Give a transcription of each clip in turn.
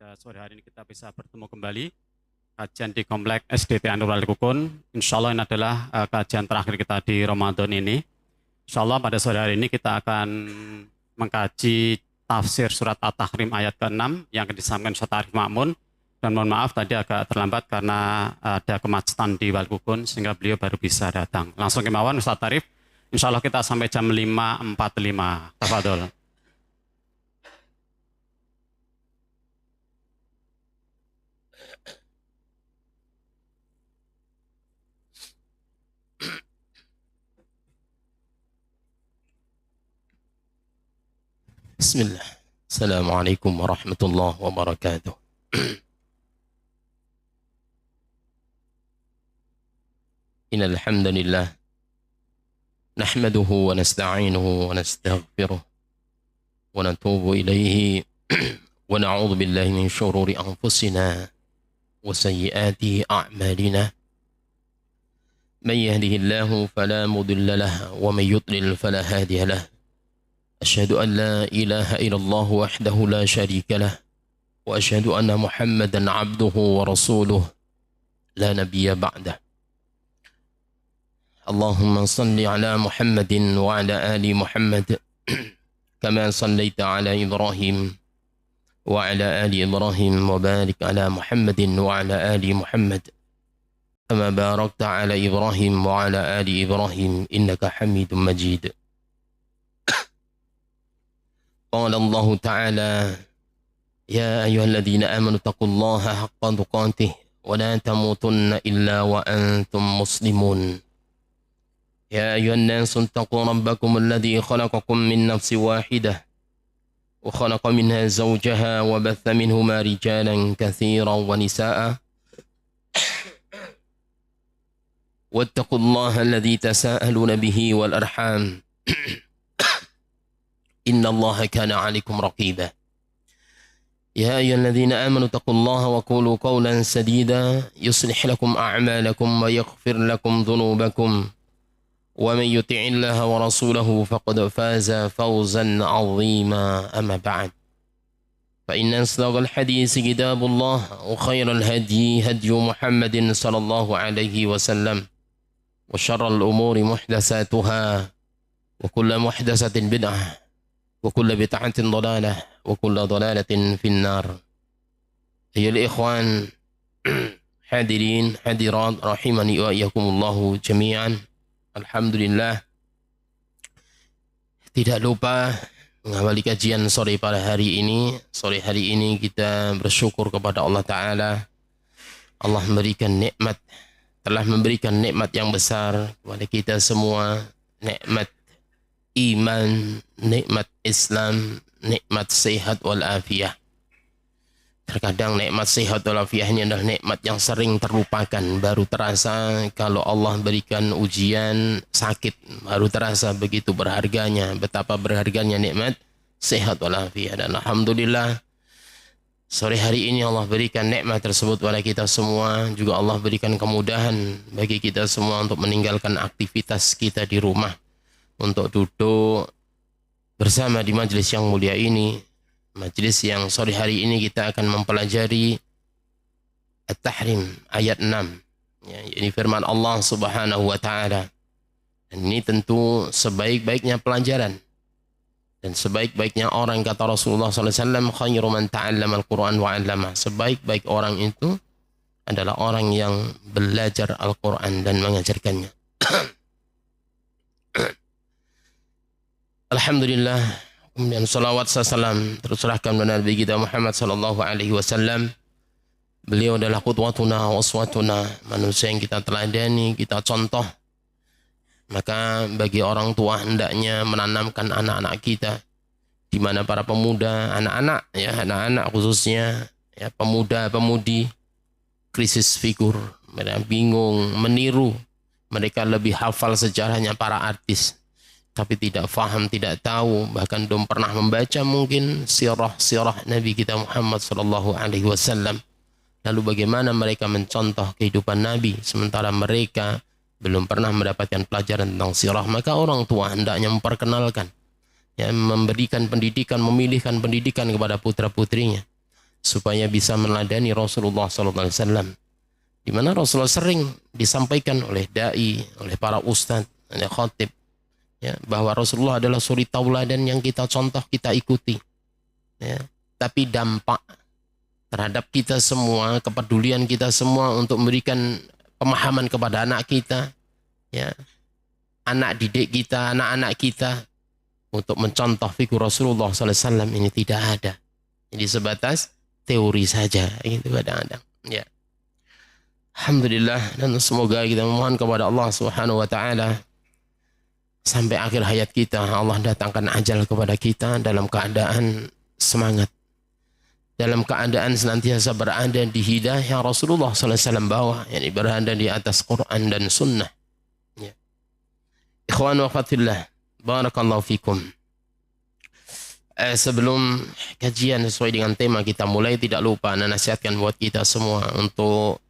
pada sore hari ini kita bisa bertemu kembali kajian di Komplek SDT Nurul Kukun. Insya Allah ini adalah kajian terakhir kita di Ramadan ini. Insya Allah pada sore hari ini kita akan mengkaji tafsir surat At-Tahrim ayat ke-6 yang disampaikan Ustaz Arif Ma'mun. Dan mohon maaf tadi agak terlambat karena ada kemacetan di Walkukun sehingga beliau baru bisa datang. Langsung kemauan Ustaz Arif. Insya Allah kita sampai jam 5.45. Tafadhol. Bismillah. Assalamualaikum warahmatullahi wabarakatuh. Innal hamdalillah nahmaduhu wa nasta'inuhu wa nastaghfiruh wa natubu ilayhi wa na'udzu billahi min shururi anfusina wa sayyiati a'malina. Man yahdihillahu fala mudilla lahu wa man yudlil fala hadiya lahu. أشهد أن لا إله إلا الله وحده لا شريك له وأشهد أن محمدا عبده ورسوله لا نبي بعده. اللهم صل على محمد وعلى آل محمد كما صليت على إبراهيم وعلى آل إبراهيم وبارك على محمد وعلى آل محمد كما باركت على إبراهيم وعلى آل إبراهيم إنك حميد مجيد. قال الله تعالى يا أيها الذين آمنوا اتقوا الله حق تقاته ولا تموتن إلا وأنتم مسلمون. يا أيها الناس اتقوا ربكم الذي خلقكم من نفس واحدة وخلق منها زوجها وبث منهما رجالا كثيرا ونساء واتقوا الله الذي تساءلون به والأرحام إن الله كان عليكم رقيبا. يا أيها الذين آمنوا اتقوا الله وقولوا قولا سديدا يصلح لكم أعمالكم ويغفر لكم ذنوبكم ومن يطع الله ورسوله فقد فاز فوزا عظيما. أما بعد فإن أصدق الحديث كتاب الله وخير الهدي هدي محمد صلى الله عليه وسلم وشر الأمور محدثاتها وكل محدثة بدعة وكل بدعة ضلالة وكل ضلالة في النار. أيها الإخوان hadirin hadirat rahimani wa iyyakumullahu jami'an. Alhamdulillah, tidak lupa mengawali kajian sore pada hari ini. Sore hari ini kita bersyukur kepada Allah Ta'ala. Allah memberikan nikmat, telah memberikan nikmat yang besar kepada kita semua. Nikmat iman, nikmat Islam, nikmat sehat walafiat. Terkadang nikmat sehat walafiat ini adalah nikmat yang sering terlupakan. Baru terasa kalau Allah berikan ujian sakit, baru terasa begitu berharganya, betapa berharganya nikmat sehat walafiat. Dan alhamdulillah sore hari ini Allah berikan nikmat tersebut pada kita semua. Juga Allah berikan kemudahan bagi kita semua untuk meninggalkan aktivitas kita di rumah, untuk duduk bersama di majelis yang mulia ini, majelis yang sore hari ini kita akan mempelajari At-Tahrim ayat 6, ya, ini firman Allah Subhanahu wa Ta'ala. Dan ini tentu sebaik-baiknya pelajaran dan sebaik-baiknya orang, kata Rasulullah SAW, khairu man ta'allama al-Quran wa 'allama. Sebaik-baik orang itu adalah orang yang belajar Al-Quran dan mengajarkannya. Alhamdulillah, kemudian salawat salam tercurahkan kepada Nabi kita Muhammad sallallahu alaihi wasallam. Beliau adalah qudwatuna wa uswatuna, manusia yang kita teladani, kita contoh. Maka bagi orang tua hendaknya menanamkan anak-anak kita, di mana para pemuda, anak-anak, ya, anak-anak khususnya, ya, pemuda-pemudi krisis figur, mereka bingung meniru, mereka lebih hafal sejarahnya para artis, tapi tidak faham, tidak tahu, bahkan belum pernah membaca mungkin sirah Nabi kita Muhammad sallallahu alaihi wasallam. Lalu bagaimana mereka mencontoh kehidupan Nabi sementara mereka belum pernah mendapatkan pelajaran tentang sirah? Maka orang tua hendaknya memperkenalkan, ya, memberikan pendidikan, memilihkan pendidikan kepada putra-putrinya. supaya bisa meneladani Rasulullah SAW. Di mana Rasulullah sering disampaikan oleh dai, oleh para ustadz, oleh khatib, ya, bahwa Rasulullah adalah suri tauladan yang kita contoh, kita ikuti. Ya. Tapi dampak terhadap kita semua, kepedulian kita semua untuk memberikan pemahaman kepada anak kita, ya, anak didik kita, anak-anak kita, untuk mencontoh figur Rasulullah SAW ini tidak ada. Jadi sebatas teori saja, gitu kadang-kadang. Ya. Alhamdulillah, dan semoga kita memohon kepada Allah Subhanahu wa taala sampai akhir hayat kita Allah datangkan ajal kepada kita dalam keadaan semangat, dalam keadaan senantiasa berada di hidayah Rasulullah SAW bawah, yakni berada di atas Quran dan Sunnah. Ya. Ikhwan wa akhwatillah, barakallahu fikum. Sebelum kajian sesuai dengan tema kita mulai, tidak lupa nasihatkan buat kita semua untuk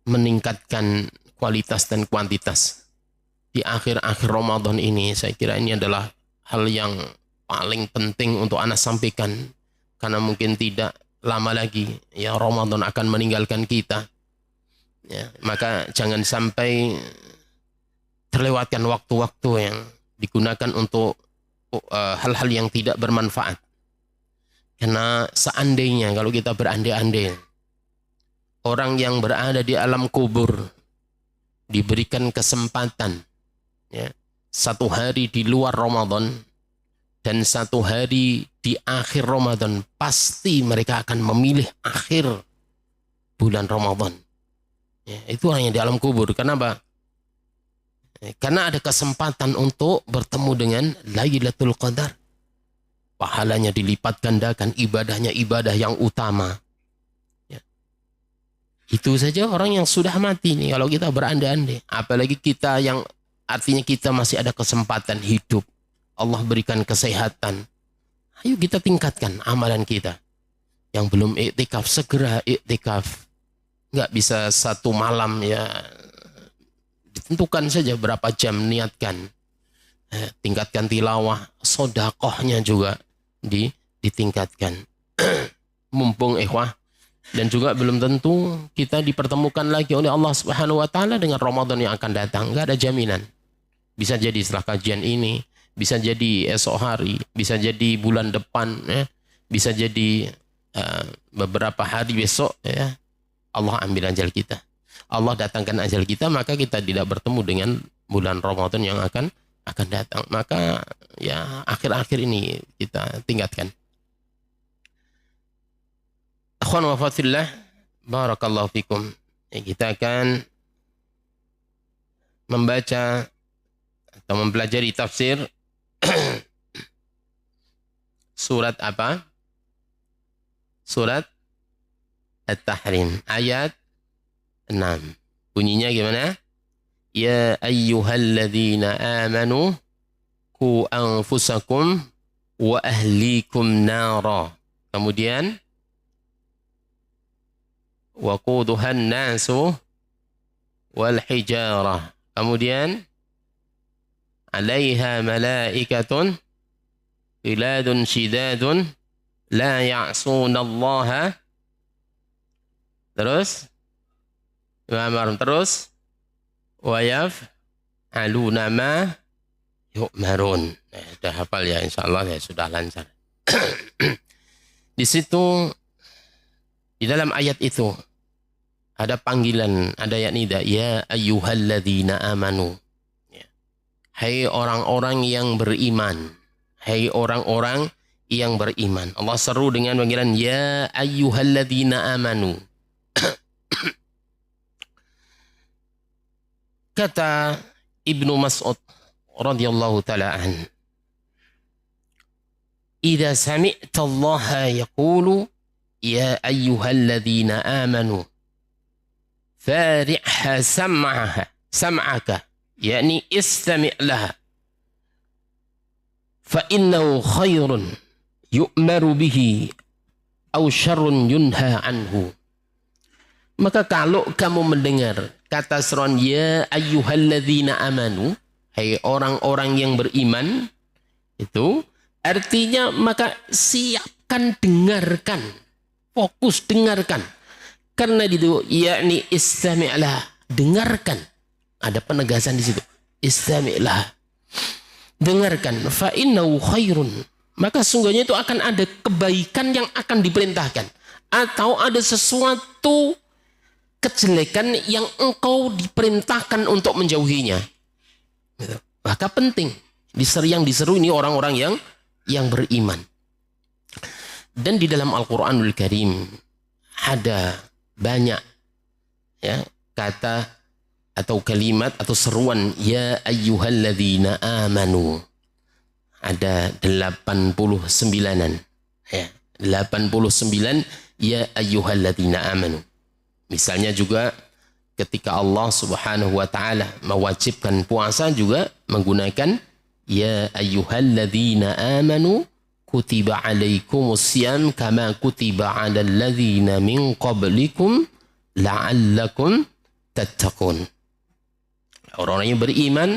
meningkatkan kualitas dan kuantitas di akhir-akhir Ramadan ini. Saya kira ini adalah hal yang paling penting untuk Anda sampaikan, karena mungkin tidak lama lagi ya Ramadan akan meninggalkan kita, ya, maka jangan sampai terlewatkan waktu-waktu yang digunakan untuk hal-hal yang tidak bermanfaat. Karena seandainya kalau kita berandai-andai orang yang berada di alam kubur diberikan kesempatan, ya, satu hari di luar Ramadan dan satu hari di akhir Ramadan, pasti mereka akan memilih akhir bulan Ramadan. Ya, itu hanya di alam kubur. Kenapa? Karena ada kesempatan untuk bertemu dengan Lailatul Qadar. Pahalanya dilipat gandakan, ibadahnya ibadah yang utama. Itu saja orang yang sudah mati nih kalau kita berandai-andai. Apalagi kita yang artinya kita masih ada kesempatan hidup. Allah berikan kesehatan. Ayo kita tingkatkan amalan kita. Yang belum iktikaf, segera iktikaf. Nggak bisa satu malam ya. Ditentukan saja berapa jam niatkan. Tingkatkan tilawah, sodakohnya juga ditingkatkan. Mumpung ikhwah. Dan juga belum tentu kita dipertemukan lagi oleh Allah Subhanahu wa taala dengan Ramadan yang akan datang. Enggak ada jaminan. Bisa jadi setelah kajian ini, bisa jadi esok hari, bisa jadi bulan depan, ya. Bisa jadi beberapa hari besok, ya. Allah ambil ajal kita. Allah datangkan ajal kita, maka kita tidak bertemu dengan bulan Ramadan yang akan datang. Maka ya akhir-akhir ini kita tingkatkan. Akhwan wa fatillah, barakallahu fikum. Ya, kita akan membaca atau mempelajari tafsir surat apa? Surat At-Tahrim ayat 6. Bunyinya gimana? Ya ayyuhalladzina amanu qu anfusakum wa ahlikum nara. Kemudian waquduhan nasu wal hijarah. Kemudian alaiha malaikatun iladun shidadun la ya'sunallaha. Terus terus wa yaf'aluna ma yu'marun. Sudah hafal ya, insyaallah ya, sudah lancar. Di situ, di dalam ayat itu ada panggilan, ada nida, ya ayyuhalladzina amanu. Ya. Hai orang-orang yang beriman. Hai orang-orang yang beriman. Allah seru dengan panggilan ya ayyuhalladzina amanu. Kata Ibnu Mas'ud radhiyallahu taala an, "Idza sami'ta Allah yaqulu ya ayyuhalladzina amanu fari'ha sam'aka yakni istami' laha fa innahu khairun yu'maru bihi aw syarrun yunha anhu." Maka kalau kamu mendengar kata seruan ya ayyuhalladzina amanu, hai orang-orang yang beriman, itu artinya maka siapkan dengarkan. fokus dengarkan. Karena itu yakni istami'lah, dengarkan. Ada penegasan di situ. Istami'lah. Dengarkan, fa innahu khairun. Maka sungguhnya itu akan ada kebaikan yang akan diperintahkan, atau ada sesuatu kejelekan yang engkau diperintahkan untuk menjauhinya. Maka penting. Yang diseru ini orang-orang yang beriman. Dan di dalam Al-Quranul Karim ada banyak ya, kata atau kalimat atau seruan ya ayyuhalladzina amanu. Ada 89-an. Ya, 89 ya ayyuhalladzina amanu. Misalnya juga ketika Allah Subhanahu wa taala mewajibkan puasa juga menggunakan ya ayyuhalladzina amanu kutiba alaikumusiyam kama kutiba alal ladzina min qablikum la'allakum tattaqun. Orang-orang yang beriman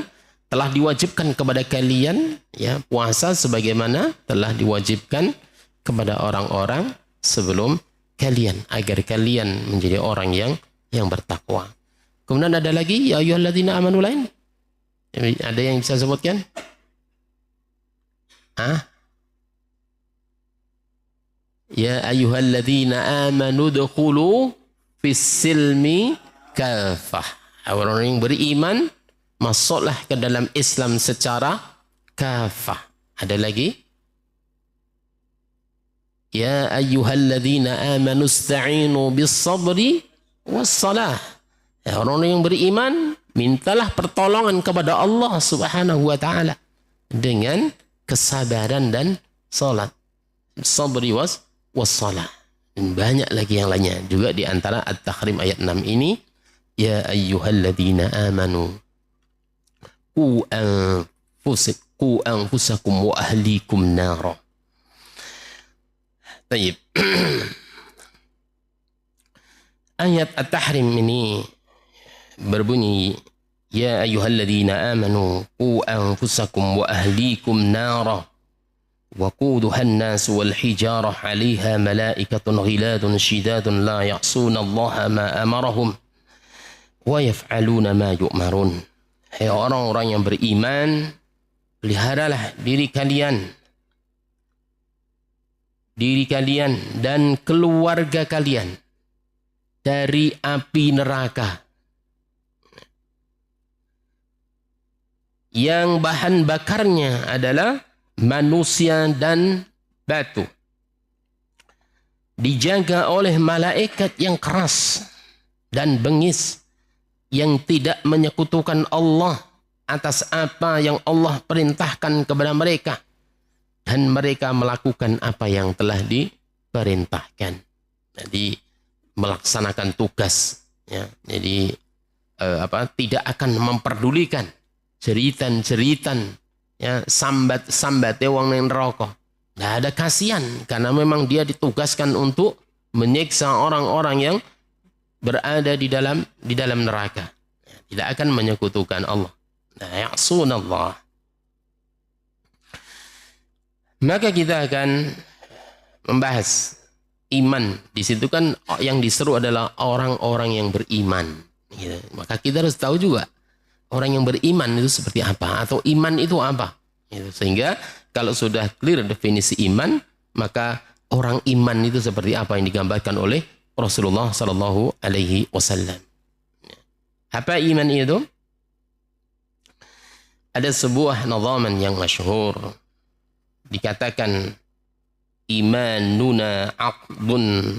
telah diwajibkan kepada kalian ya puasa sebagaimana telah diwajibkan kepada orang-orang sebelum kalian agar kalian menjadi orang yang bertakwa. Kemudian ada lagi ya ayyuhalladzina amanu lain. Ada yang bisa sebutkan? Ya ayyuhalladzina amanu dukhulu fis silmi kafah. Orang yang beriman masuklah ke dalam Islam secara kafah. Ada lagi? Ya ayyuhalladzina amanu ista'inu bis sabri was salah. Orang yang beriman mintalah pertolongan kepada Allah Subhanahu wa taala dengan kesabaran dan salat. Sabri was salah. Dan banyak lagi yang lainnya. Juga di antara At-Tahrim ayat 6 ini ya ayyuhalladzina amanu qu anfusakum wa ahlikum nara. Baik. Ayat At-Tahrim ini berbunyi ya ayyuhalladzina amanu qu anfusakum wa ahlikum nara wa quduha an-nas wal hijarah 'alaiha malaikatun ghiladun shidadun la ya'suna Allah ma amarahum wa yaf'aluna ma yu'marun. Hai orang-orang yang beriman, peliharalah diri kalian dan keluarga kalian dari api neraka yang bahan bakarnya adalah manusia dan batu. Dijaga oleh malaikat yang keras dan bengis yang tidak menyekutukan Allah atas apa yang Allah perintahkan kepada mereka. Dan mereka melakukan apa yang telah diperintahkan. Jadi melaksanakan tugas. Ya. Jadi tidak akan memperdulikan jeritan-jeritan, ya, sambat wong nang neraka. Tidak ada kasihan karena memang dia ditugaskan untuk menyiksa orang-orang yang berada di dalam neraka. Tidak akan menyekutukan Allah. La ya'sunallah. Maka kita akan membahas iman. Di situ kan yang diseru adalah orang-orang yang beriman. Gitu. Maka kita harus tahu juga orang yang beriman itu seperti apa, atau iman itu apa. Gitu. Sehingga kalau sudah clear definisi iman, maka orang iman itu seperti apa yang digambarkan oleh Rasulullah Sallallahu Alaihi Wasallam. Apa iman itu? Ada sebuah nazaman yang masyhur. Dikatakan imanuna aqdun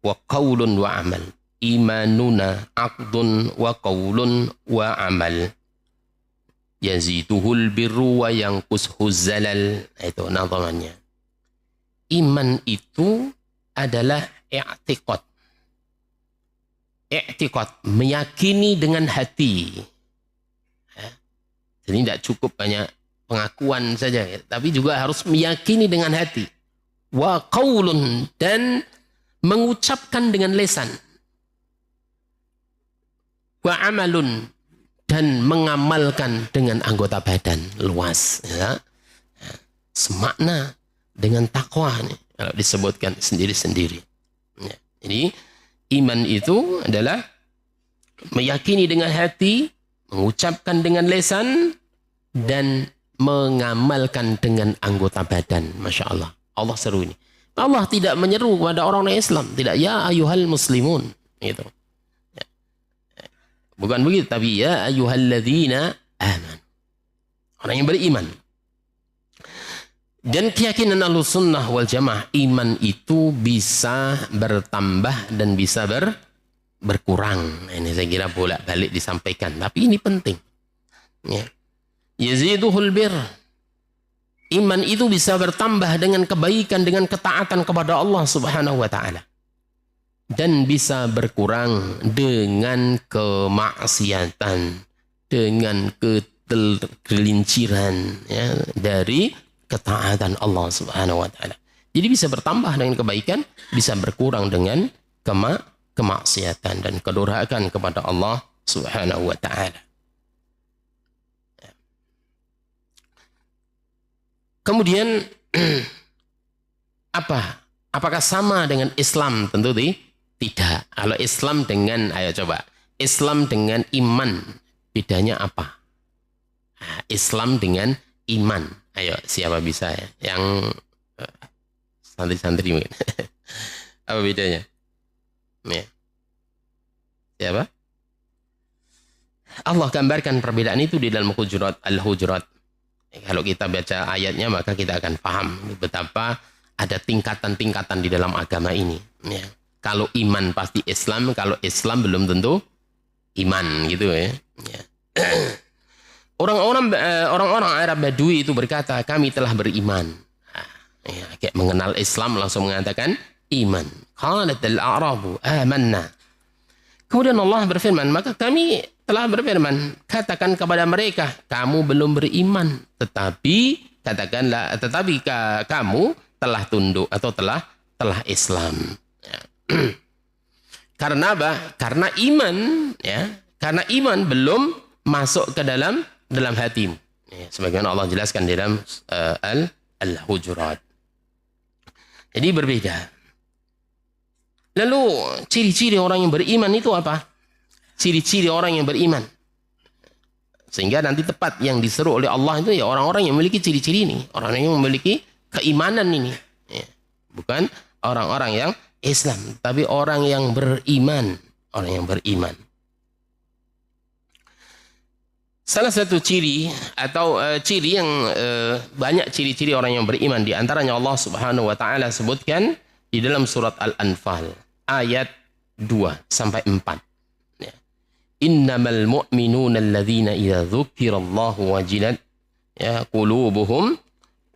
wa qawlun wa amal. Imanuna aqdun wa qawlun wa amal. Yazituhul birru wa yanqushuz zalal. Itu nazamannya. Iman itu adalah i'tiqad. I'tiqad, meyakini dengan hati. Jadi tidak cukup banyak pengakuan saja, tapi juga harus meyakini dengan hati. Wa qaulun, dan mengucapkan dengan lisan. Wa amalun, dan mengamalkan dengan anggota badan luas. Ya. Semakna dengan takwa. Kalau disebutkan sendiri-sendiri. Ya. Jadi iman itu adalah meyakini dengan hati, mengucapkan dengan lisan, dan mengamalkan dengan anggota badan. Masya Allah. Allah seru ini. Allah tidak menyeru kepada orang Islam. Tidak, ya ayuhal muslimun. Gitu. Ya. Bukan begitu, tapi ya ayyuhalladzina aman. Orang yang beriman. Dan keyakinan Ahlussunnah wal Jamaah, iman itu bisa bertambah dan bisa berkurang. Ini saya kira bolak-balik disampaikan, tapi ini penting. Ya. Yaziduhul bir. Iman itu bisa bertambah dengan kebaikan, dengan ketaatan kepada Allah Subhanahu wa taala. Dan bisa berkurang dengan kemaksiatan, dengan kegelinciran, ya, dari ketaatan Allah Subhanahu wa taala. Jadi bisa bertambah dengan kebaikan, bisa berkurang dengan kemaksiatan dan kedurhakaan kepada Allah Subhanahu wa taala. Kemudian apakah sama dengan Islam? Tentu tidak. Kalau Islam dengan, ayo coba, Islam dengan iman, bedanya apa? Nah, Islam dengan iman. Ayo, siapa bisa ya? Yang santri-santri mungkin. Apa bedanya? Ya. Siapa? Allah gambarkan perbedaan itu di dalam Al-Hujurat. Kalau kita baca ayatnya maka kita akan paham betapa ada tingkatan-tingkatan di dalam agama ini. Ya. Kalau iman pasti Islam, kalau Islam belum tentu iman, gitu ya. Ya. Orang-orang Arab Badui itu berkata, kami telah beriman. Ya, kayak mengenal Islam langsung mengatakan iman. Qalat al-a'rabu amanna. Kemudian Allah berfirman, maka kami telah berfirman, katakan kepada mereka, kamu belum beriman, tetapi kamu telah tunduk atau telah Islam. Ya. Karena apa? Karena iman, ya. Karena iman belum masuk ke dalam hatimu. Ya, sebagaimana Allah jelaskan di dalam Al-Hujurat. Jadi berbeda. Lalu ciri-ciri orang yang beriman itu apa? Ciri-ciri orang yang beriman. Sehingga nanti tepat yang diseru oleh Allah itu ya orang-orang yang memiliki ciri-ciri ini. Orang yang memiliki keimanan ini. Ya. Bukan orang-orang yang Islam. Tapi orang yang beriman. Orang yang beriman. Salah satu ciri atau ciri yang banyak ciri-ciri orang yang beriman. Di antaranya Allah Subhanahu wa ta'ala sebutkan di dalam surat Al-Anfal ayat 2-4. Ya. Innamal mu'minuna alladhina idza dzukirallahu wajilat ya qulubuhum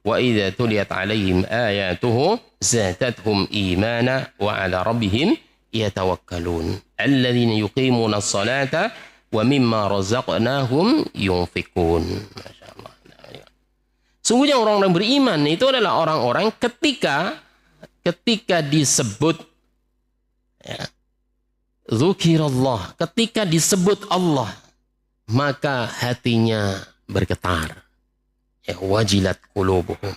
wa idza tuliyat 'alaihim ayatuhu zadatuhum imana wa 'ala rabbihim yatawakkalun alladhina yuqimuna as-salata wa mimma razaqnahum yunfikun. Masyaallah. Sungguhnya orang-orang beriman itu adalah orang-orang ketika disebut ya, dzukirallah, ketika disebut Allah maka hatinya bergetar. Ya, wajilat qulubuhum.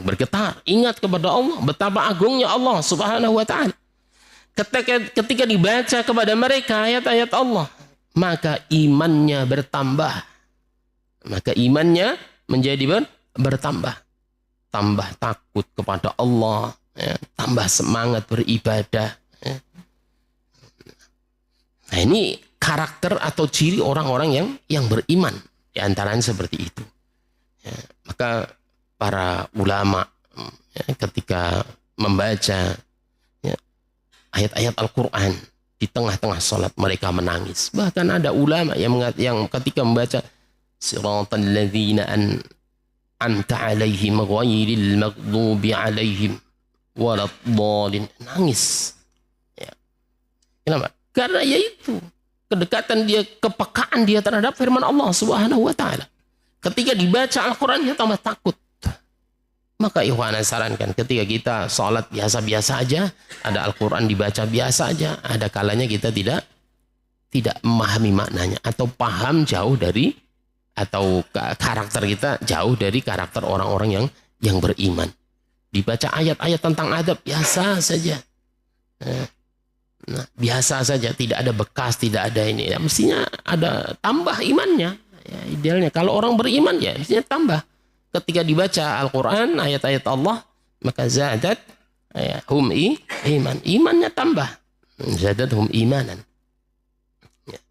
Bergetar, ingat kepada Allah, betapa agungnya Allah Subhanahu wa taala. Ketika dibaca kepada mereka ayat-ayat Allah, maka imannya bertambah. Maka imannya menjadi bertambah. Tambah takut kepada Allah, ya, tambah semangat beribadah. Ya. Nah, ini karakter atau ciri orang-orang yang beriman. Di antaranya seperti itu. Ya, maka para ulama ya, ketika membaca ya, ayat-ayat Al-Quran di tengah-tengah sholat mereka menangis. Bahkan ada ulama yang ketika membaca siratal ladzina anta alaihim ghairil maghdubi alaihim waladdallin, nangis. Ya. Kenapa? Karena yaitu kedekatan dia, kepekaan dia terhadap firman Allah Subhanahu wa taala. Ketika dibaca Al-Qur'an dia tambah takut. Maka ikhwan sarankan ketika kita salat biasa-biasa aja, ada Al-Qur'an dibaca biasa aja, ada kalanya kita tidak memahami maknanya atau paham jauh dari atau karakter kita jauh dari karakter orang-orang yang beriman. Dibaca ayat-ayat tentang adab, biasa saja. Nah, biasa saja, tidak ada bekas, tidak ada ini. Ya, mestinya ada tambah imannya. Ya, idealnya kalau orang beriman ya mestinya tambah. Ketika dibaca Al-Quran, ayat-ayat Allah, maka zadat ya, hum iman. Imannya tambah. Zadat hum imanan. Ya.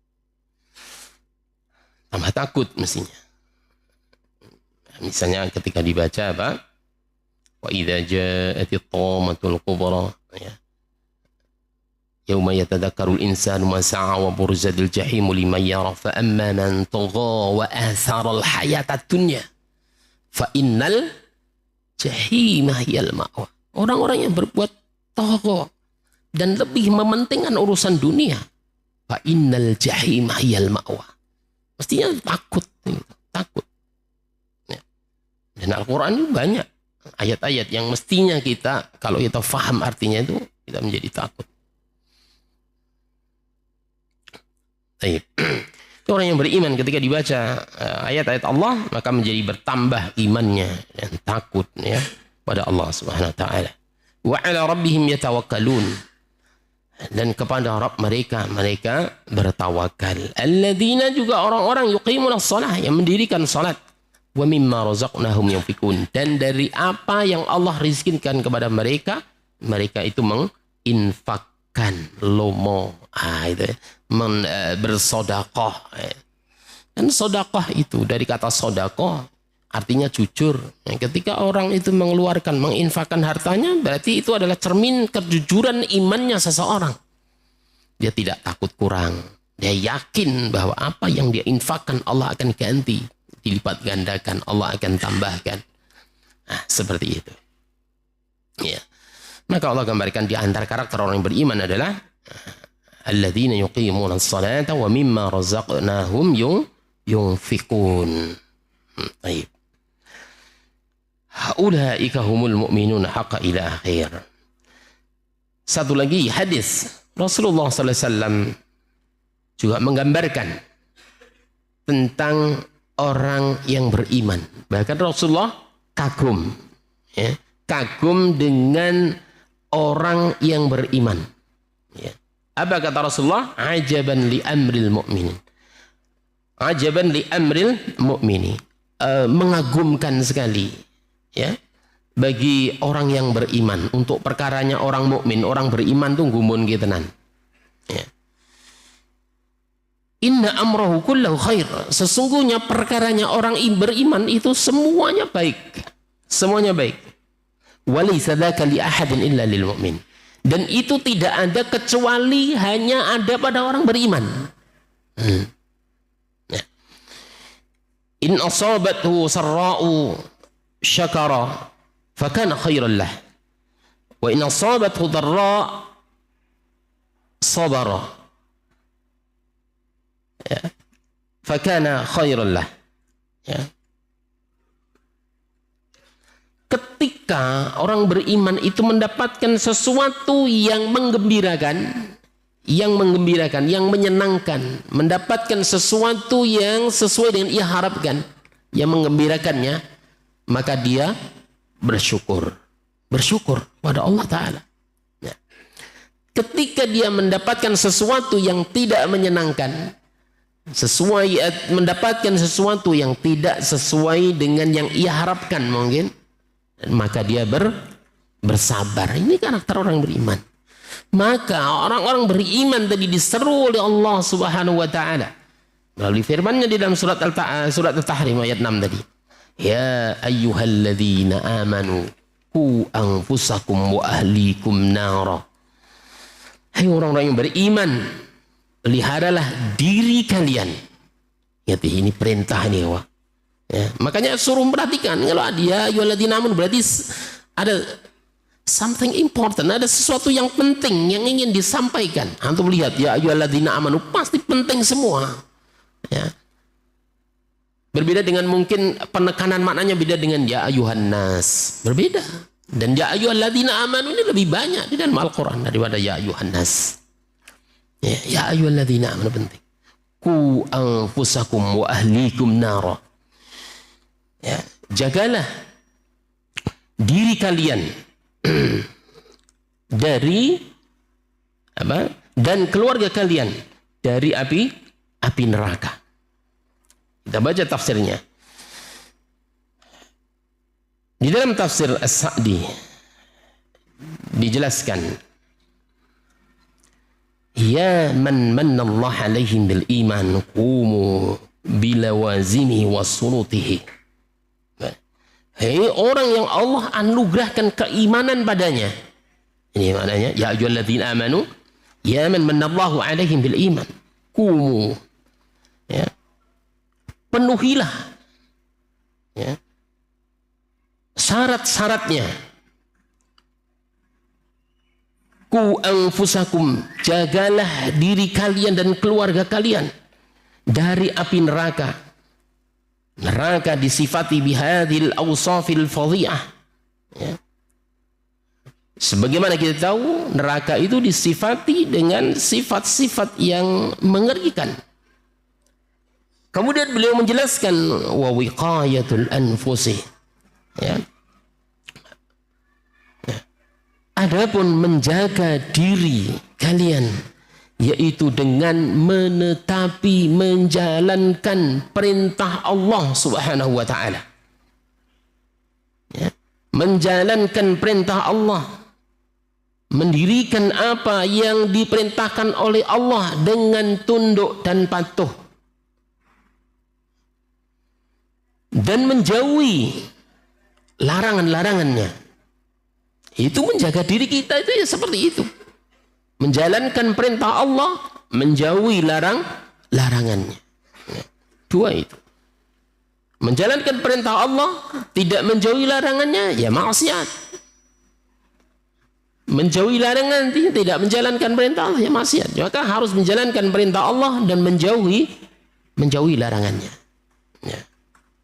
Tambah takut mestinya. Misalnya ketika dibaca apa? Wa idza ja'atit tamatul kubra ya. Yauma yatadakkarul insanu ma sa'a wa burzatil jahimu liman yara fa amma man tagha wa atharal hayatad dunya fa innal jahima hiyal ma'wa. Orang-orang yang berbuat tagha dan lebih mementingkan urusan dunia, fa innal jahima hiyal ma'wa. Mestinya takut, takut. Ya. Dan Al-Quran itu banyak ayat-ayat yang mestinya kita, kalau kita faham artinya itu, kita menjadi takut. Baik. Itu orang yang beriman ketika dibaca ayat-ayat Allah, maka menjadi bertambah imannya dan takut ya pada Allah Subhanahu wa taala. Wa 'ala rabbihim yatawakkalun. Dan kepada Rabb mereka bertawakal. Alladzina juga orang-orang yuqimuna shalah, yang mendirikan salat. Wa mimma razaqnahum yunfikun. Dan dari apa yang Allah rizkinkan kepada mereka, mereka itu menginfakkan, lomo, itu bersedekah. Dan sedekah itu dari kata sedekah artinya jujur. Ketika orang itu mengeluarkan, menginfakkan hartanya, berarti itu adalah cermin kejujuran imannya seseorang. Dia tidak takut kurang. Dia yakin bahwa apa yang dia infakkan Allah akan ganti, dilipat gandakan, Allah akan tambahkan. Nah, seperti itu. Ya. Maka Allah gambarkan di antara karakter orang yang beriman adalah alladzina yuqimuna as-salata wa mimma razaqnahum yunfikun. Baik. Ulaika humul mu'minun haqqa ila akhir. Satu lagi hadis Rasulullah sallallahu alaihi wasallam juga menggambarkan tentang orang yang beriman. Bahkan Rasulullah kagum, ya, kagum dengan orang yang beriman. Ya. Apa kata Rasulullah? Ajaban li amril mu'minin. Ajaban li amril mu'mini. Mengagumkan sekali ya bagi orang yang beriman, untuk perkaranya orang mukmin, orang beriman tuh gumun gitu nan. Ya. Inna amrahu kullahu khair. Sesungguhnya perkaranya orang beriman itu semuanya baik. Semuanya baik. Walaysa dzaka li ahadin illa lil mu'min. Dan itu tidak ada kecuali hanya ada pada orang beriman. Ya. In asabathu sarra'u syakara fakana khairan lah. Wa in asabathu dharra sabara. Ya. Fakana khairan lah. Ya. Ketika orang beriman itu mendapatkan sesuatu yang menggembirakan, yang menyenangkan, mendapatkan sesuatu yang sesuai dengan ia harapkan, yang menggembirakannya, maka dia bersyukur pada Allah Ta'ala. Ya. Ketika dia mendapatkan sesuatu yang tidak menyenangkan, mendapatkan sesuatu yang tidak sesuai dengan yang ia harapkan mungkin, maka dia bersabar. Ini karakter orang beriman. Maka orang-orang beriman tadi diseru oleh Allah Subhanahu wa taala melalui firman-Nya di dalam surat At-Tahrim ayat 6 tadi. Ya ayyuhalladzina amanu qu anfusakum wa ahlikum nara. Hai orang-orang yang beriman, peliharalah diri kalian. Ya, ini perintah ini, wah. Ya, makanya suruh perhatikan, kalau dia ayyuhalladzina amanu berarti ada something important, ada sesuatu yang penting yang ingin disampaikan. Antum lihat ya ayyuhalladzina amanu pasti penting semua. Ya. Berbeda dengan mungkin penekanan maknanya beda dengan ya ayyuhan nas. Berbeda. Dan ya ayyuhalladzina amanu ini lebih banyak di dalam Al-Qur'an daripada ya ayyuhan nas. Ya ayyuhalladzina amanu penting. Qu anfusakum wa ahlikum nara. Ya, jagalah diri diri kalian dari apa? Dan keluarga kalian dari api neraka. Kita baca tafsirnya. Di dalam tafsir As-Sa'di dijelaskan, ya man manallahu alaihim bil iman qumu bilawazimi wasurutihi. Hei orang yang Allah anugerahkan keimanan padanya. Ini maknanya, ya ayyuhalladzina amanu, ya man manallahu alaihim bil iman qumu, ya, penuhilah, ya, syarat-syaratnya. Ku anfusakum, jagalah diri kalian dan keluarga kalian dari api neraka. Neraka disifati bihadil awsafil fadhi'ah, ya. Sebagaimana kita tahu, neraka itu disifati dengan sifat-sifat yang mengerikan. Kemudian beliau menjelaskan wa wiqayatul anfusi, ya. Adapun menjaga diri kalian, yaitu dengan menetapi menjalankan perintah Allah Subhanahu wa taala. Ya. Menjalankan perintah Allah, mendirikan apa yang diperintahkan oleh Allah dengan tunduk dan patuh, dan menjauhi larangan-larangannya. Itu menjaga diri kita itu ya seperti itu. Menjalankan perintah Allah, menjauhi larangannya. Dua itu. Menjalankan perintah Allah, tidak menjauhi larangannya, ya maksiat. Menjauhi larangan, tidak menjalankan perintah Allah, ya maksiat. Maka harus menjalankan perintah Allah dan menjauhi larangannya. Ya.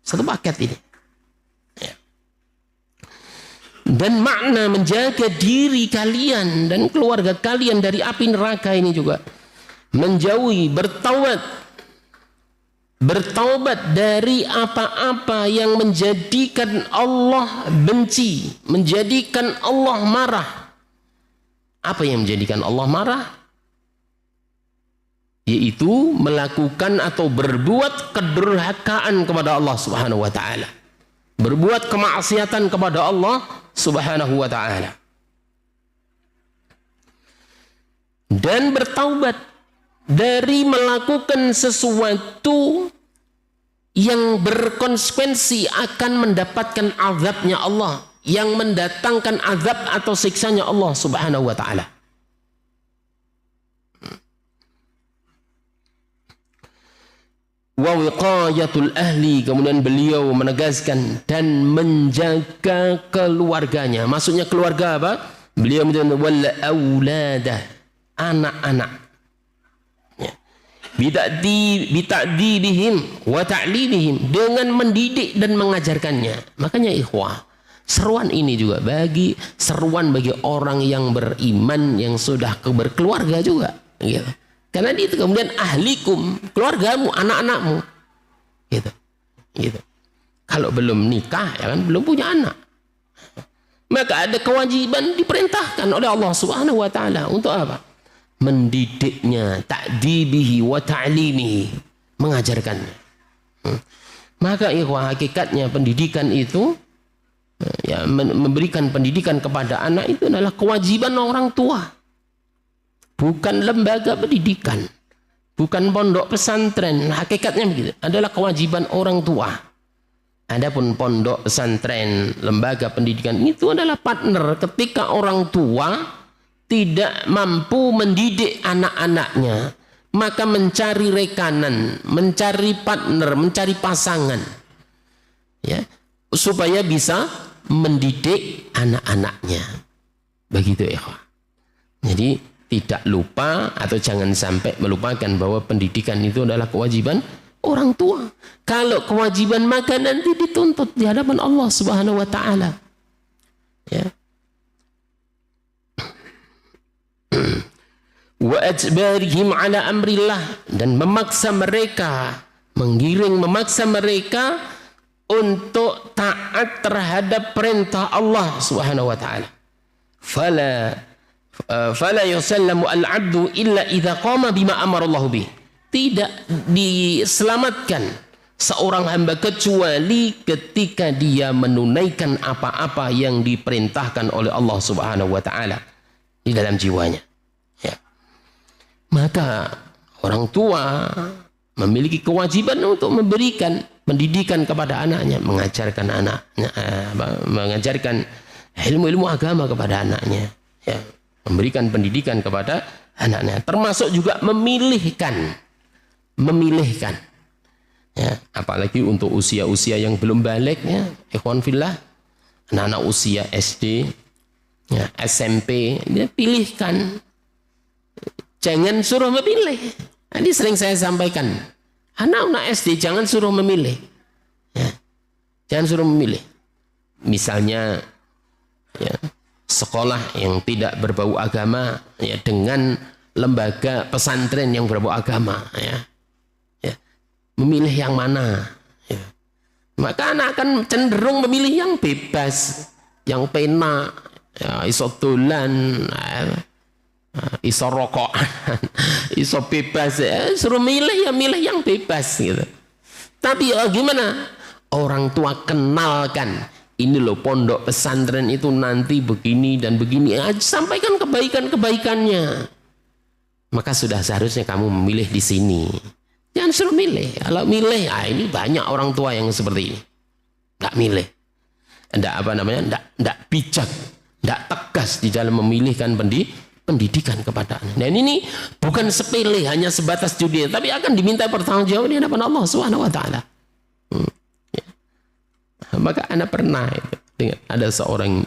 Satu paket ini. Dan makna menjaga diri kalian dan keluarga kalian dari api neraka ini juga menjauhi, bertaubat dari apa-apa yang menjadikan Allah benci, menjadikan Allah marah. Apa yang menjadikan Allah marah? Yaitu melakukan atau berbuat kedurhakaan kepada Allah Subhanahu wa taala. Berbuat kemaksiatan kepada Allah Subhanahu wa ta'ala. Dan bertaubat dari melakukan sesuatu yang berkonsekuensi akan mendapatkan azabnya Allah, yang mendatangkan azab atau siksanya Allah Subhanahu wa ta'ala. Wa wiqayatul ahli, kemudian beliau menegaskan dan menjaga keluarganya. Maksudnya keluarga apa? Beliau menyebutkan wal auladah, anak-anak. Ya. Bita'dibihim wa ta'limihim, dengan mendidik dan mengajarkannya. Makanya ikhwah, seruan ini juga seruan bagi orang yang beriman, yang sudah berkeluarga juga, gitu. Karena itu kemudian ahlikum, keluargamu, anak-anakmu, gitu. Kalau belum nikah, ya kan, belum punya anak, maka ada kewajiban diperintahkan oleh Allah Subhanahu wa taala untuk apa? Mendidiknya, ta'dibihi wa ta'limihi, mengajarkannya. Maka ikhwah, hakikatnya pendidikan itu, ya, memberikan pendidikan kepada anak itu adalah kewajiban orang tua. Bukan lembaga pendidikan, bukan pondok pesantren. Hakikatnya begitu, adalah kewajiban orang tua. Adapun pondok pesantren, lembaga pendidikan itu adalah partner ketika orang tua tidak mampu mendidik anak-anaknya, maka mencari rekanan, mencari partner, mencari pasangan, ya, supaya bisa mendidik anak-anaknya. Begitu ya. Jadi tidak lupa atau jangan sampai melupakan bahwa pendidikan itu adalah kewajiban orang tua. Kalau kewajiban, maka nanti dituntut di hadapan Allah Subhanahu wa taala. Ya. Wa ajbarihim ala amrillah, dan memaksa mereka, memaksa mereka untuk taat terhadap perintah Allah Subhanahu wa taala. Fala yusallamu al-'abdu illa idza qama bima amara Allah bih. Tidak diselamatkan seorang hamba kecuali ketika dia menunaikan apa-apa yang diperintahkan oleh Allah Subhanahu wa taala di dalam jiwanya. Ya. Maka orang tua memiliki kewajiban untuk memberikan pendidikan kepada anaknya, mengajarkan anaknya, mengajarkan ilmu-ilmu agama kepada anaknya, ya, memberikan pendidikan kepada anaknya, termasuk juga memilihkan, ya, apalagi untuk usia-usia yang belum balik, ya, ikhwan fillah, anak-anak usia SD, ya, SMP, dia pilihkan, jangan suruh memilih. Ini sering saya sampaikan, anak-anak SD jangan suruh memilih, ya, jangan suruh memilih. Misalnya, ya, sekolah yang tidak berbau agama, ya, dengan lembaga pesantren yang berbau agama, ya, ya, memilih yang mana, ya. Maka anak akan cenderung memilih yang bebas, yang pena, ya, iso dolan, iso rokok, iso bebas, ya, suruh milih ya milih yang bebas gitu. Tapi gimana? Orang tua kenalkan, ini loh pondok pesantren itu nanti begini dan begini, sampaikan kebaikan-kebaikannya. Maka sudah seharusnya kamu memilih di sini. Jangan suruh milih. Kalau milih, ini banyak orang tua yang seperti ini. Nggak milih. Nggak bijak, nggak tegas di dalam memilihkan pendidikan kepada anak. Dan ini bukan sepele, hanya sebatas dunia, tapi akan diminta pertanggungjawaban di hadapan Allah Subhanahu wa taala. Ya. Maka anak pernah dengar ada seorang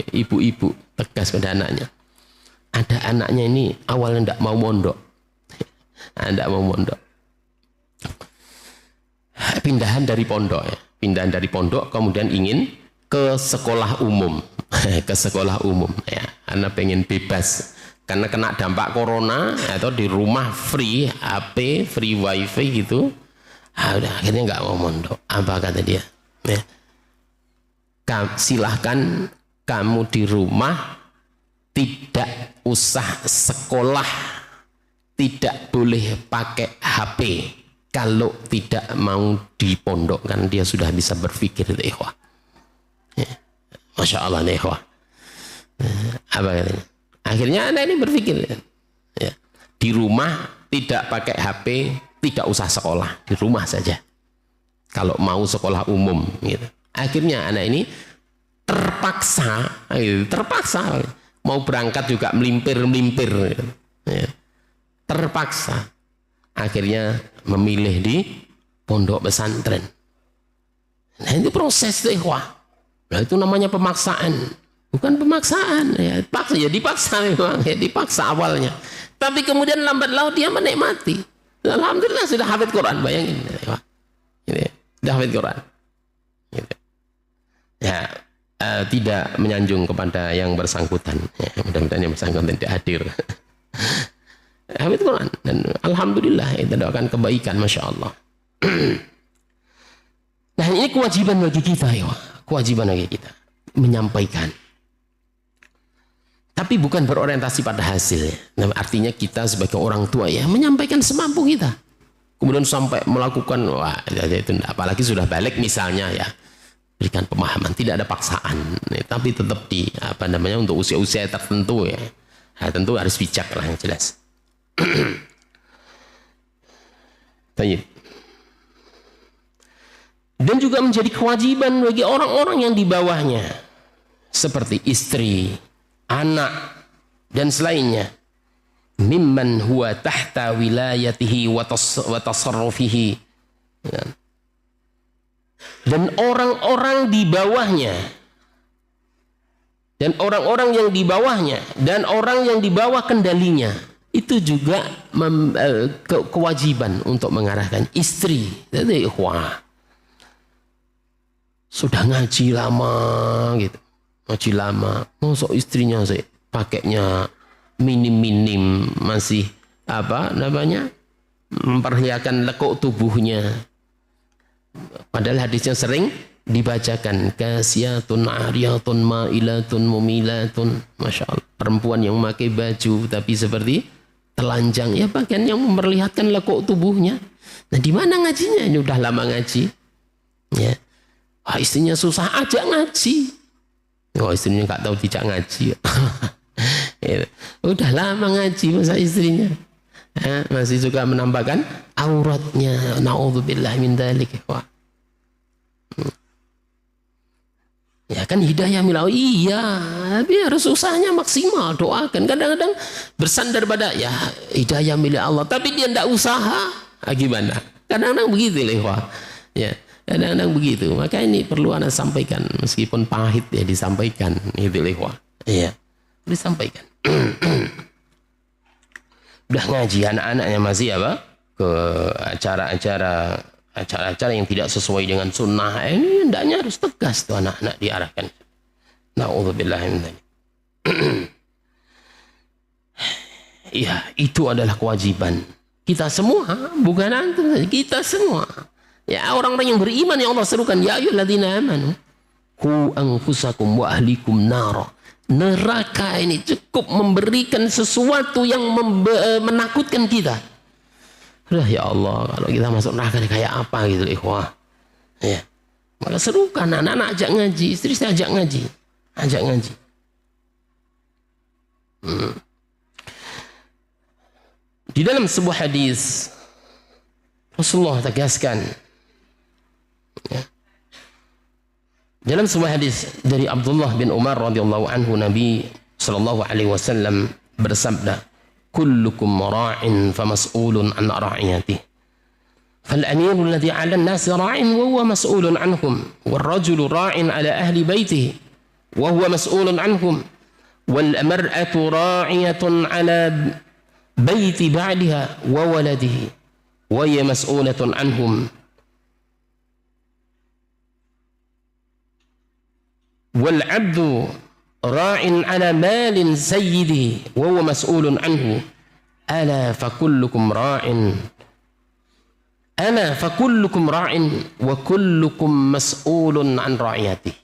ibu-ibu tegas pada anaknya. Ada anaknya ini awalnya tidak mau mondok. Tidak mau mondok. Pindahan dari pondok, ya. Pindahan dari pondok kemudian ingin ke sekolah umum. Ke sekolah umum, ya. Anak pengen bebas karena kena dampak corona, atau di rumah free HP, free wifi gitu. Udah akhirnya nggak mau mondok. Apa kata dia? Ya. Silahkan kamu di rumah, tidak usah sekolah, tidak boleh pakai HP kalau tidak mau dipondokkan. Dia sudah bisa berpikir, ikhwah. Ya. Masya Allah, ikhwah. Apa katanya? Akhirnya anak ini berpikir, ya, di rumah tidak pakai HP, tidak usah sekolah, di rumah saja. Kalau mau sekolah umum, gitu. Akhirnya anak ini terpaksa mau berangkat juga melimpir, ya. Terpaksa. Akhirnya memilih di pondok pesantren. Nah, ini proses tuh, ikhwah. Nah, itu namanya pemaksaan. Bukan pemaksaan, ya, dipaksa memang, ya, dipaksa awalnya. Tapi kemudian lambat laun dia menikmati. Alhamdulillah sudah hafid Quran, bayangin, ya, sudah hafid Quran. Gitu. Ya, tidak menyanjung kepada yang bersangkutan. Ya, mudah-mudahan yang bersangkutan tidak hadir. Hafid Quran dan alhamdulillah itu doakan kebaikan, masya Allah. Nah, ini kewajiban bagi kita, ya, kewajiban bagi kita menyampaikan. Tapi bukan berorientasi pada hasil. Nah, artinya kita sebagai orang tua, ya, menyampaikan semampu kita. Kemudian sampai melakukan, wah, itu enggak. Apalagi sudah balik misalnya, ya, berikan pemahaman, tidak ada paksaan, ya, tapi tetap di untuk usia-usia tertentu, ya. Nah, tentu harus bijak lah, yang jelas. Baik. Dan juga menjadi kewajiban bagi orang-orang yang di bawahnya, seperti istri, anak, dan selainnya, mimman huwa tahta wilayatihi wa tasarrufihi, dan orang-orang di bawahnya, dan orang-orang yang di bawahnya, dan orang yang di bawah kendalinya, itu juga kewajiban untuk mengarahkan istri. Jadi, wah, sudah ngaji lama gitu, ngaji lama, masuk istrinya sih pakainya minim-minim, masih memperlihatkan lekuk tubuhnya, Padahal hadisnya sering dibacakan. Kasiyatun ariyatun ma'ilatun mumilatun. Masya Allah. Perempuan yang memakai baju tapi seperti telanjang. Ya pakaian yang memperlihatkan lekuk tubuhnya. Nah di mana ngajinya? Ini udah lama ngaji. Ya. Wah, istrinya susah, ajak ngaji. Oh, istrinya nggak tahu tidak ngaji. Ya. Udah lama ngaji masa istrinya. Masih juga menampakkan auratnya. Na'udzubillah min dzalik. Wah. Ya kan hidayah milau, iya, tapi harus usahanya maksimal, doakan. Kadang-kadang bersandar pada ya hidayah milik Allah, tapi dia tidak usaha, gimana? Kadang-kadang begitu lewat, ya, kadang-kadang begitu. Maka ini perlu anda sampaikan, meskipun pahit ya disampaikan, itu lewat, ya, disampaikan. Udah ngaji anak-anaknya masih apa? Ke acara-acara yang tidak sesuai dengan sunnah, ini hendaknya harus tegas tuh anak-anak diarahkan. Na'udzubillah min dzalik. Iya, itu adalah kewajiban kita semua, bukan antum saja, kita semua. Ya, orang-orang yang beriman yang Allah serukan, ya ayyuhalladzina amanu qu anfusakum wa ahlikum nara. Neraka ini cukup memberikan sesuatu yang menakutkan kita. Udah ya Allah, kalau kita masuk neraka kayak apa gitu, ikhwah. Ya. Maka serukan anak-anak ajak ngaji, istri saya ajak ngaji. Ajak ngaji. Di dalam sebuah hadis Rasulullah tegaskan, ya. Dalam sebuah hadis dari Abdullah bin Umar radhiyallahu anhu, Nabi sallallahu alaihi wasallam bersabda, kullukum ra'in famas'ulun an ra'iyatihi. فالأمير الذي على الناس راع وهو مسؤول عنهم والرجل راع على أهل بيته وهو مسؤول عنهم والمرأة راعية على بيت بعدها وولده وهي مسؤولة عنهم والعبد راع على مال سيده وهو مسؤول عنه ألا فكلكم راع أنا فكلكم راع وكلكم مسؤول عن رعيته.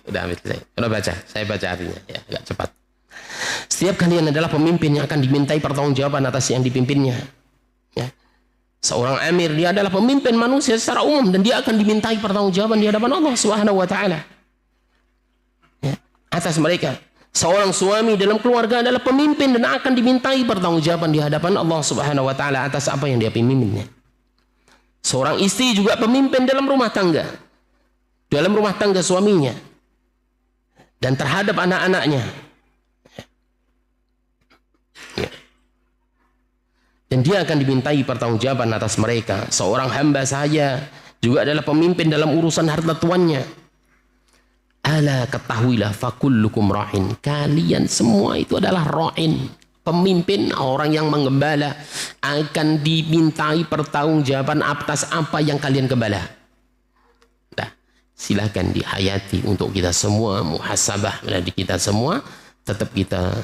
Udah ambil saya. Udah baca, saya baca artinya ya, agak cepat. Setiap kalian adalah pemimpin yang akan dimintai pertanggungjawaban atas yang dipimpinnya. Ya. Seorang amir, dia adalah pemimpin manusia secara umum dan dia akan dimintai pertanggungjawaban di hadapan Allah Subhanahu wa taala. Ya, atas mereka. Seorang suami dalam keluarga adalah pemimpin dan akan dimintai pertanggungjawaban di hadapan Allah Subhanahu wa taala atas apa yang dia pimpinnya. Seorang istri juga pemimpin dalam rumah tangga. Dalam rumah tangga suaminya dan terhadap anak-anaknya. Ya. Dan dia akan dimintai pertanggungjawaban atas mereka. Seorang hamba saya juga adalah pemimpin dalam urusan harta tuannya. Ala ketahuilah fakullukum ra'in. Kalian semua itu adalah ra'in. Pemimpin, orang yang menggembala akan dimintai pertanggungjawaban atas apa yang kalian gembala. Nah, silakan dihayati untuk kita semua, muhasabah dari kita semua. Tetap kita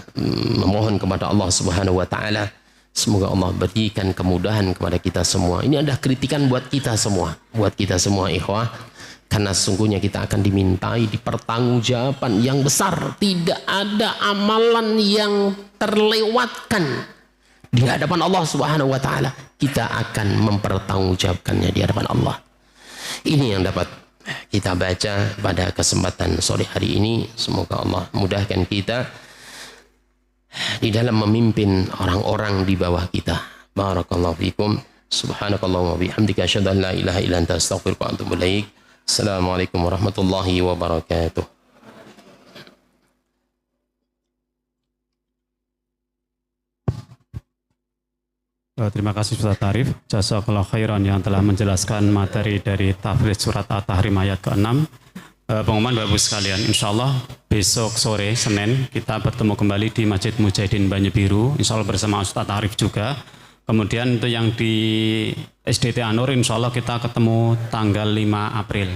memohon kepada Allah Subhanahu wa taala. Semoga Allah berikan kemudahan kepada kita semua. Ini adalah kritikan buat kita semua, ikhwah. Karena sesungguhnya kita akan dimintai di pertanggungjawaban yang besar. Tidak ada amalan yang terlewatkan di hadapan Allah Subhanahu wa taala. Kita akan mempertanggungjawabkannya di hadapan Allah. Ini yang dapat kita baca pada kesempatan sore hari ini. Semoga Allah mudahkan kita di dalam memimpin orang-orang di bawah kita. Barakallahu fikum. Subhanakallahumma bihamdika asyhadu an la ilaha illa anta astaghfiruka wa atubu ilaik. Assalamualaikum warahmatullahi wabarakatuh. Terima kasih Ustaz Arif. Jazakallahu khairan yang telah menjelaskan materi dari tahfidz surat At-Tahrim ayat ke-6. Pengumuman Bapak Ibu sekalian, insya Allah besok sore Senin kita bertemu kembali di Masjid Mujahidin Banyu insya Allah bersama Ustaz Arif juga. Kemudian itu yang di SDT Anur insya Allah kita ketemu tanggal 5 April.